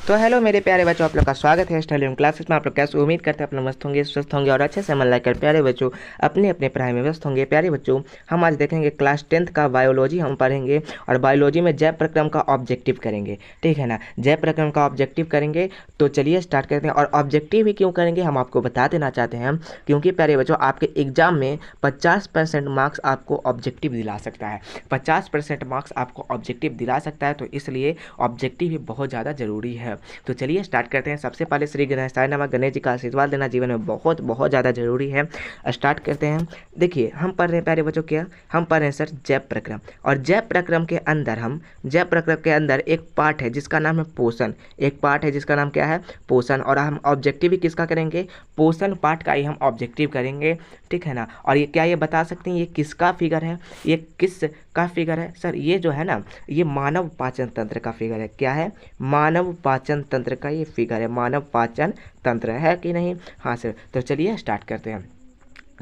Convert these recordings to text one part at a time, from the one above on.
तो हेलो मेरे प्यारे बच्चों, आप लोग का स्वागत है स्टाइलिंग क्लासेस में। आप लोग कैसे उम्मीद करते हैं अपना मस्त होंगे, स्वस्थ होंगे और अच्छे से मन लगाकर प्यारे बच्चों अपने अपने पढ़ाई में व्यस्त होंगे। प्यारे बच्चों, हम आज देखेंगे क्लास 10th का बायोलॉजी हम पढ़ेंगे और बायोलॉजी में जैव प्रक्रम का ऑब्जेक्टिव करेंगे। ठीक है ना, जैव प्रक्रम का ऑब्जेक्टिव करेंगे। तो चलिए स्टार्ट करते हैं। और ऑब्जेक्टिव ही क्यों करेंगे हम आपको बता देना चाहते हैं, क्योंकि प्यारे बच्चों आपके एग्जाम में 50% मार्क्स आपको ऑब्जेक्टिव दिला सकता है। 50% मार्क्स आपको ऑब्जेक्टिव दिला सकता है, तो इसलिए ऑब्जेक्टिव ही बहुत ज़्यादा जरूरी है। तो चलिए स्टार्ट करते हैं। सबसे पहले श्री गणेशाय नमः, गणेश जी का आशीर्वाद लेना जीवन में बहुत बहुत ज़्यादा जरूरी है। स्टार्ट करते हैं। देखिए हम पढ़ रहे हैं प्यारे बच्चों, क्या हम पढ़ रहे हैं सर, जैव प्रक्रम। और जैव प्रक्रम के अंदर एक पार्ट है जिसका नाम है पोषण। एक पार्ट है जिसका नाम क्या है, पोषण। और हम ऑब्जेक्टिव ही किसका करेंगे, पोषण पार्ट का ही हम ऑब्जेक्टिव करेंगे। ठीक है ना। और ये क्या, ये बता सकते हैं ये किसका फिगर है, ये किस का फिगर है सर? ये जो है ना, ये मानव पाचन तंत्र का फिगर है। क्या है, मानव पाचन तंत्र का ये फिगर है। मानव पाचन तंत्र है कि नहीं? हाँ सर। तो चलिए स्टार्ट करते हैं।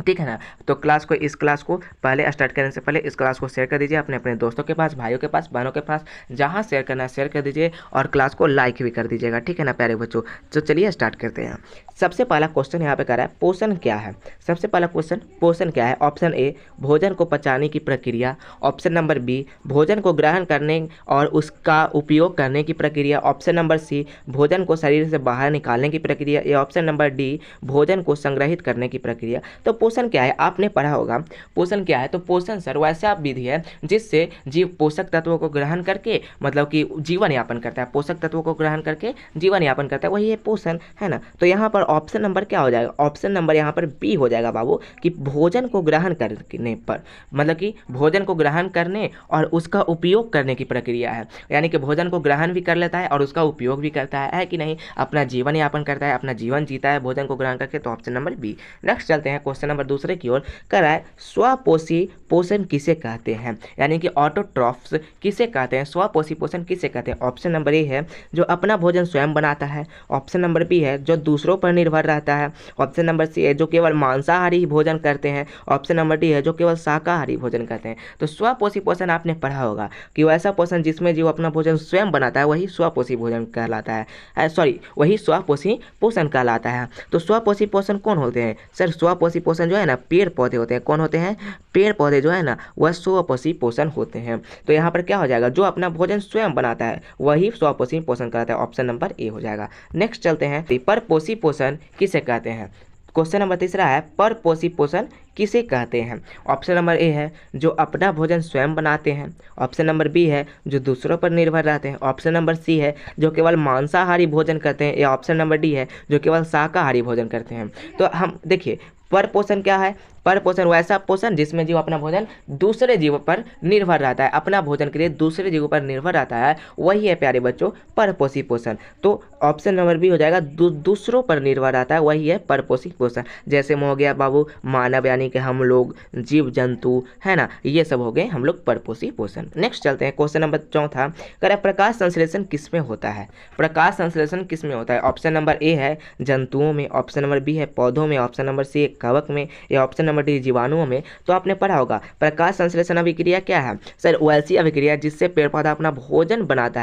ठीक है ना। तो इस क्लास को पहले स्टार्ट करने से पहले इस क्लास को शेयर कर दीजिए अपने अपने दोस्तों के पास, भाइयों के पास, बहनों के पास, जहां शेयर करना है शेयर कर दीजिए और क्लास को लाइक भी कर दीजिएगा। ठीक है ना प्यारे बच्चों। तो चलिए स्टार्ट करते हैं। सबसे पहला क्वेश्चन यहाँ पे कर रहा है, पोषण क्या है? सबसे पहला क्वेश्चन, पोषण क्या है? ऑप्शन ए, भोजन को पचाने की प्रक्रिया। ऑप्शन नंबर बी, भोजन को ग्रहण करने और उसका उपयोग करने की प्रक्रिया। ऑप्शन नंबर सी, भोजन को शरीर से बाहर निकालने की प्रक्रिया। या ऑप्शन नंबर डी, भोजन को संग्रहित करने की प्रक्रिया। तो पोषण क्या है, आपने पढ़ा होगा पोषण क्या है। तो पोषण सर वैसा विधि है जिससे जीव पोषक तत्वों को ग्रहण करके मतलब कि जीवन यापन करता है। पोषक तत्वों को ग्रहण करके जीवन यापन करता है, वही है पोषण, है ना। तो यहाँ पर ऑप्शन नंबर क्या हो जाएगा, ऑप्शन नंबर यहाँ पर बी हो जाएगा बाबू, कि भोजन को ग्रहण करने पर मतलब कि भोजन को ग्रहण करने और उसका उपयोग करने की प्रक्रिया है। यानी कि भोजन को ग्रहण भी कर लेता है और उसका उपयोग भी करता है कि नहीं, अपना जीवन यापन करता है, अपना जीवन जीता है भोजन को ग्रहण करके। तो ऑप्शन नंबर बी। नेक्स्ट चलते हैं क्वेश्चन नंबर दूसरे की ओर। कर रहा है, स्वपोषी पोषण किसे कहते हैं? यानी कि ऑटोट्रॉफ्स किसे कहते हैं, स्वपोषी पोषण किसे कहते हैं? ऑप्शन नंबर ए है जो अपना भोजन स्वयं बनाता है। ऑप्शन नंबर बी है जो दूसरों पर निर्भर रहता है। ऑप्शन नंबर सी है जो केवल मांसाहारी ही भोजन करते हैं। ऑप्शन नंबर डी है जो केवल शाकाहारी भोजन करते हैं। तो स्वपोषी पोषण आपने पढ़ा होगा कि वैसा पोषण जिसमें जीव अपना भोजन स्वयं बनाता है वही स्वपोषी भोजन कहलाता है, सॉरी वही स्वपोषी पोषण कहलाता है। तो स्वपोषी पोषण कौन होते हैं सर? स्वपोषी पोषण जो है ना, पेड़ पौधे होते हैं। कौन होते हैं? पेड़ पौधे जो है ना वह स्वपोषी पोषण होते हैं। तो यहाँ पर क्या हो जाएगा, जो अपना भोजन स्वयं बनाता है वही स्वपोषी पोषण कहलाता है। ऑप्शन नंबर ए हो जाएगा। नेक्स्ट चलते हैं, परपोषी पोषण किसे कहते हैं? क्वेश्चन नंबर तीसरा है, परपोषी पोषण किसे कहते हैं? ऑप्शन नंबर ए है जो अपना भोजन स्वयं बनाते हैं। ऑप्शन नंबर बी है जो दूसरों पर निर्भर रहते हैं। ऑप्शन नंबर सी है जो केवल मांसाहारी भोजन करते हैं। या ऑप्शन नंबर डी है जो केवल शाकाहारी भोजन करते हैं। तो हम देखिए पर पोषण क्या है, पर पोषण वैसा पोषण जिसमें जीव अपना भोजन दूसरे जीवों पर निर्भर रहता है, अपना भोजन के लिए दूसरे जीवों पर निर्भर रहता है, वही है प्यारे बच्चों परपोषी पोषण। तो ऑप्शन नंबर बी हो जाएगा, दूसरों पर निर्भर रहता है, वही है परपोषी पोषण। जैसे में हो गया बाबू मानव, यानी कि हम लोग, जीव जंतु, है ना, ये सब हो गए हम लोग परपोषी पोषण। नेक्स्ट चलते हैं क्वेश्चन नंबर चौथा, कह प्रकाश संश्लेषण किस में होता है? प्रकाश संश्लेषण किस में होता है? ऑप्शन नंबर ए है जंतुओं में। ऑप्शन नंबर बी है पौधों में। ऑप्शन नंबर सी कवक में। या ऑप्शन नंबर डी जीवाणुओं में। तो आपने पढ़ा होगा प्रकाश संश्लेषण अभिक्रिया क्या है सर? वैसी अभिक्रिया जिससे पेड़ पौधा अपना भोजन बनाता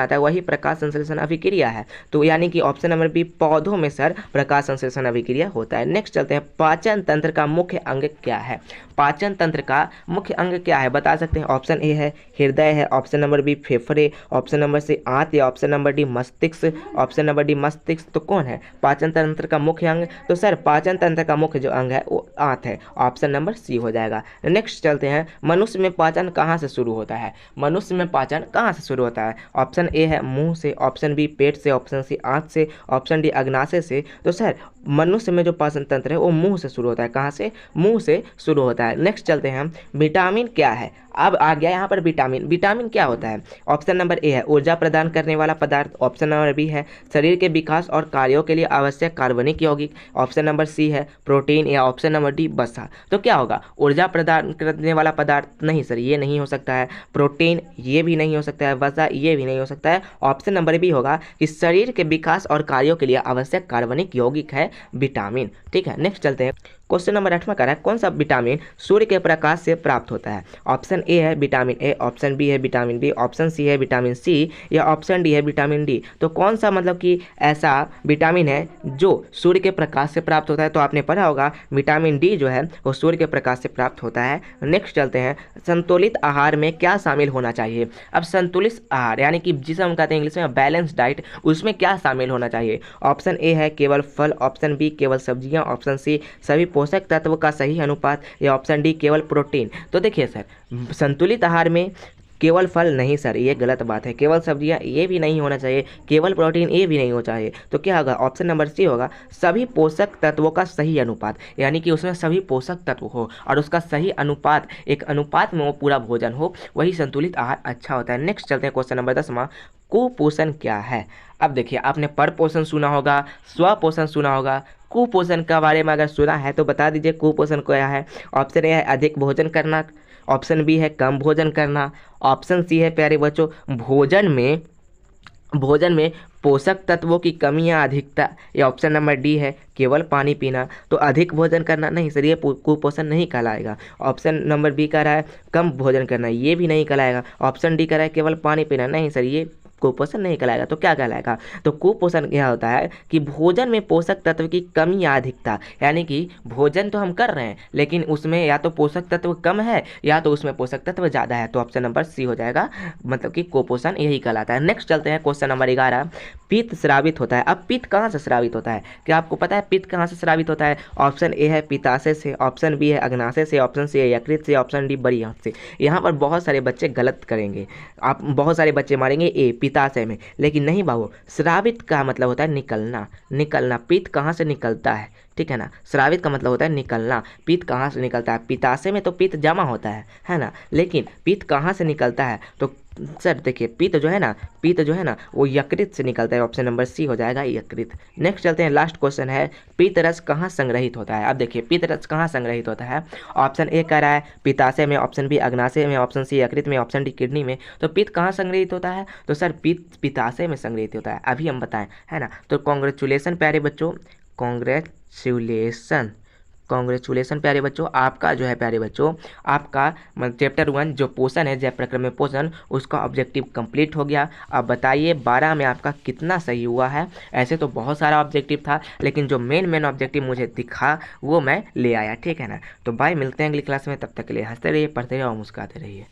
है, वही प्रकाश संश्लेषण अभिक्रिया है। तो यानी कि ऑप्शन नंबर बी पौधों में सर प्रकाश संश्लेषण अभिक्रिया होता है। नेक्स्ट चलते हैं, पाचन तंत्र का मुख्य अंग क्या है? पाचन तंत्र का मुख्य अंग क्या है बता सकते हैं? ऑप्शन ए है हृदय है। ऑप्शन नंबर बी फेफड़े। ऑप्शन नंबर सी आंत। या ऑप्शन नंबर डी मस्तिष्क। ऑप्शन नंबर डी मस्तिष्क। तो कौन है पाचन तंत्र का मुख्य अंग? तो सर पाचन तंत्र का मुख्य जो अंग है वो आंत है। ऑप्शन नंबर सी हो जाएगा। नेक्स्ट चलते हैं, मनुष्य में पाचन कहाँ से शुरू होता है? मनुष्य में पाचन कहाँ से शुरू होता है? ऑप्शन ए है मुंह से। ऑप्शन बी पेट से। ऑप्शन सी आंत से। ऑप्शन डी अग्नाशय से। तो सर मनुष्य में जो पाचन तंत्र है वो मुंह से शुरू होता है। कहाँ से? मुंह से शुरू होता है। नेक्स्ट चलते हैं, विटामिन क्या है? अब आ गया यहाँ पर विटामिन। विटामिन क्या होता है? ऑप्शन नंबर ए है ऊर्जा प्रदान करने वाला पदार्थ। ऑप्शन नंबर बी है शरीर के विकास और कार्यों के लिए आवश्यक कार्बनिक यौगिक। ऑप्शन नंबर सी है प्रोटीन। या ऑप्शन नंबर डी वसा। तो क्या होगा, ऊर्जा प्रदान करने वाला पदार्थ? नहीं सर, ये नहीं हो सकता है। प्रोटीन ये भी नहीं हो सकता है। वसा ये भी नहीं हो सकता है। ऑप्शन नंबर बी होगा कि शरीर के विकास और कार्यों के लिए आवश्यक कार्बनिक यौगिक है विटामिन। ठीक है, नेक्स्ट चलते हैं। क्वेश्चन नंबर 8वां कह रहा है कौन सा विटामिन सूर्य के प्रकाश से प्राप्त होता है। ऑप्शन ए है विटामिन ए, ऑप्शन बी है विटामिन बी, ऑप्शन सी है विटामिन सी या ऑप्शन डी है विटामिन डी। तो कौन सा मतलब कि ऐसा विटामिन है जो सूर्य के प्रकाश से प्राप्त होता है। तो आपने पढ़ा होगा विटामिन डी जो है वो सूर्य के प्रकाश से प्राप्त होता है। नेक्स्ट चलते हैं, संतुलित आहार में क्या शामिल होना चाहिए। अब संतुलित आहार यानी कि जिसे हम कहते हैं इंग्लिश में बैलेंस डाइट, उसमें क्या शामिल होना चाहिए। ऑप्शन ए है केवल फल, ऑप्शन बी केवल सब्जियां, ऑप्शन सी सभी पोषक तत्व का सही अनुपात या ऑप्शन डी केवल प्रोटीन। तो देखिए सर, संतुलित आहार में केवल फल नहीं सर, ये गलत बात है। केवल सब्जियां ये भी नहीं होना चाहिए, केवल प्रोटीन ये भी नहीं होना चाहिए। तो क्या होगा, ऑप्शन नंबर सी होगा सभी पोषक तत्वों का सही अनुपात, यानी कि उसमें सभी पोषक तत्व हो और उसका सही अनुपात, एक अनुपात में वो पूरा भोजन हो, वही संतुलित आहार अच्छा होता है। नेक्स्ट चलते हैं क्वेश्चन नंबर 10वां, कुपोषण क्या है। अब देखिए, आपने पर पोषण सुना होगा, स्वपोषण सुना होगा, कुपोषण के बारे में अगर सुना है तो बता दीजिए कुपोषण क्या है। ऑप्शन ए है अधिक भोजन करना, ऑप्शन बी है कम भोजन करना, ऑप्शन सी है प्यारे बच्चों भोजन में पोषक तत्वों की कमी या अधिकता, या ऑप्शन नंबर डी है केवल पानी पीना। तो अधिक भोजन करना नहीं सर, ये कुपोषण नहीं कहलाएगा। ऑप्शन नंबर बी कह रहा है कम भोजन करना, ये भी नहीं कहलाएगा। ऑप्शन डी कह रहा है केवल पानी पीना, नहीं सर, ये कुपोषण नहीं कहलाएगा। तो क्या कहलाएगा, तो कुपोषण क्या होता है कि भोजन में पोषक तत्व की कमी या अधिकता, यानी कि भोजन तो हम कर रहे हैं लेकिन उसमें या तो पोषक तत्व कम है या तो उसमें पोषक तत्व ज़्यादा है। तो ऑप्शन नंबर सी हो जाएगा, मतलब कि कुपोषण यही कहलाता है। नेक्स्ट चलते हैं क्वेश्चन नंबर 11, पित्त स्रावित होता है। अब पित्त कहाँ से स्रावित होता है, क्या आपको पता है पित्त कहाँ से स्रावित होता है। ऑप्शन ए है पित्ताशय से, ऑप्शन बी है अग्नाशय से, ऑप्शन सी है यकृत से, ऑप्शन डी बड़ी आंत से। यहाँ पर बहुत सारे बच्चे गलत करेंगे, आप बहुत सारे बच्चे मारेंगे ए पित्ताशय में, लेकिन नहीं बाबू, स्रावित का मतलब होता है निकलना। निकलना, पित्त कहाँ से निकलता है, ठीक है ना। स्रावित का मतलब होता है निकलना। पित्त कहाँ से निकलता है, पित्ताशय में तो पित्त जमा होता है ना, लेकिन पित्त कहाँ से निकलता है। तो सर देखिए, पित्त जो है ना वो यकृत से निकलता है। ऑप्शन नंबर सी हो जाएगा यकृत। नेक्स्ट चलते हैं, लास्ट क्वेश्चन है पित्त रस कहाँ संग्रहित होता है। अब देखिए, पित्त रस कहाँ संग्रहित होता है। ऑप्शन ए कह रहा है पित्ताशय में, ऑप्शन बी अग्नाशय में, ऑप्शन सी यकृत में, ऑप्शन डी किडनी में। तो पित्त कहाँ संग्रहित होता है, तो सर पित्त पित्ताशय में संग्रहित होता है, अभी हम बताएं, है ना। तो कॉन्ग्रेचुलेसन प्यारे बच्चों, कॉन्ग्रेचुलेसन प्यारे बच्चों, आपका जो है प्यारे बच्चों, आपका चैप्टर 1 जो पोषण है, जय प्रक्रम में पोषण, उसका ऑब्जेक्टिव कंप्लीट हो गया। अब बताइए 12 में आपका कितना सही हुआ है। ऐसे तो बहुत सारा ऑब्जेक्टिव था, लेकिन जो मेन ऑब्जेक्टिव मुझे दिखा वो मैं ले आया, ठीक है ना। तो बाय, मिलते हैं अगली क्लास में, तब तक के लिए हंसते रहिए, पढ़ते रहिए और मुस्कुराते रहिए।